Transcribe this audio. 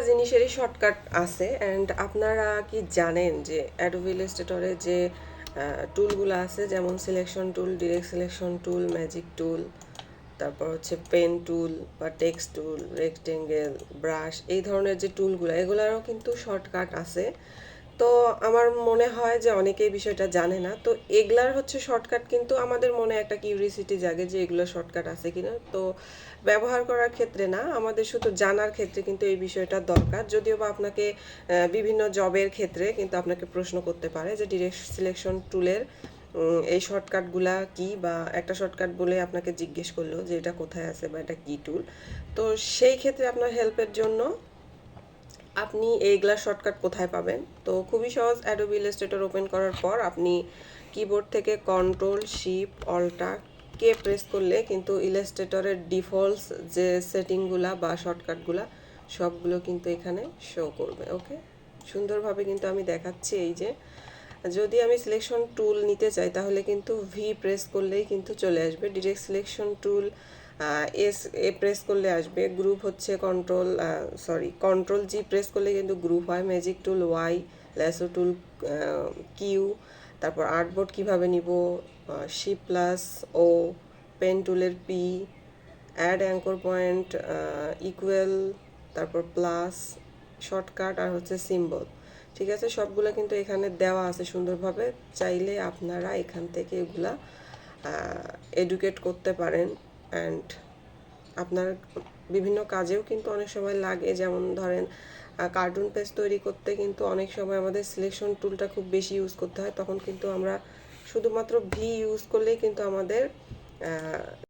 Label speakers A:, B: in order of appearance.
A: জিনিসেরই শর্টকাট আছে। অ্যান্ড আপনারা কি জানেন যে অ্যাডোবি ইলাস্ট্রেটরে যে টুলগুলো আছে, যেমন selection tool, direct selection tool, magic টুল, তারপর হচ্ছে পেন টুল বা টেক্সট টুল, রেক্টেঙ্গেল, ব্রাশ, এই ধরনের যে টুলগুলো, এগুলারও কিন্তু শর্টকাট আছে। তো আমার মনে হয় যে অনেকেই বিষয়টা জানে না। তো এগুলার হচ্ছে শর্টকাট, কিন্তু আমাদের মনে একটা কিউরিওসিটি জাগে যে এগুলো শর্টকাট আছে কিনা। তো ব্যবহার করার ক্ষেত্রে না, আমাদের শুধু জানার ক্ষেত্রে কিন্তু এই বিষয়টা দরকার। যদিও বা আপনাকে বিভিন্ন জবের ক্ষেত্রে কিন্তু আপনাকে প্রশ্ন করতে পারে যে ডিরেক্ট সিলেকশন টুলের এই শর্টকাটগুলা কি, বা একটা শর্টকাট বলে আপনাকে জিজ্ঞেস করলো যে এটা কোথায় আছে বা এটা কি টুল। তো সেই ক্ষেত্রে আপনার হেল্পের জন্য আপনি এইগুলা শর্টকাট কোথায় পাবেন? তো খুবই সহজ। অ্যাডোবি ইলাস্ট্রেটর ওপেন করার পর আপনি কিবোর্ড থেকে কন্ট্রোল শিফট অল্টার কে প্রেস করলে কিন্তু ইলাস্ট্রেটরের ডিফল্টস যে সেটিংগুলা বা শর্টকাটগুলা সবগুলো কিন্তু এখানে শো করবে। ওকে, সুন্দরভাবে কিন্তু আমি দেখাচ্ছি। এই যে যদি আমি সিলেকশন টুল নিতে চাই তাহলে কিন্তু ভি প্রেস করলেই কিন্তু চলে আসবে। Direct selection tool S A press করলে আসবে। গ্রুপ হচ্ছে কন্ট্রোল জি প্রেস করলে কিন্তু গ্রুপ হয়। Magic tool Y, lasso tool Q, তারপর আর্টবোর্ড কিভাবে নিব সি প্লাস ও, পেন টুলের P, add anchor point, equal, তারপর প্লাস, শর্টকাট আর হচ্ছে সিম্বল। ঠিক আছে, সবগুলো কিন্তু এখানে দেওয়া আছে সুন্দরভাবে। চাইলে আপনারা এখান থেকে এগুলা এডুকেট করতে পারেন। অ্যান্ড আপনার বিভিন্ন কাজেও কিন্তু অনেক সময় লাগে, যেমন ধরেন কার্টুন পেজ তৈরি করতে কিন্তু অনেক সময় আমাদের সিলেকশন টুলটা খুব বেশি ইউজ করতে হয়। তখন কিন্তু আমরা শুধুমাত্র ভি ইউজ করলেই কিন্তু আমাদের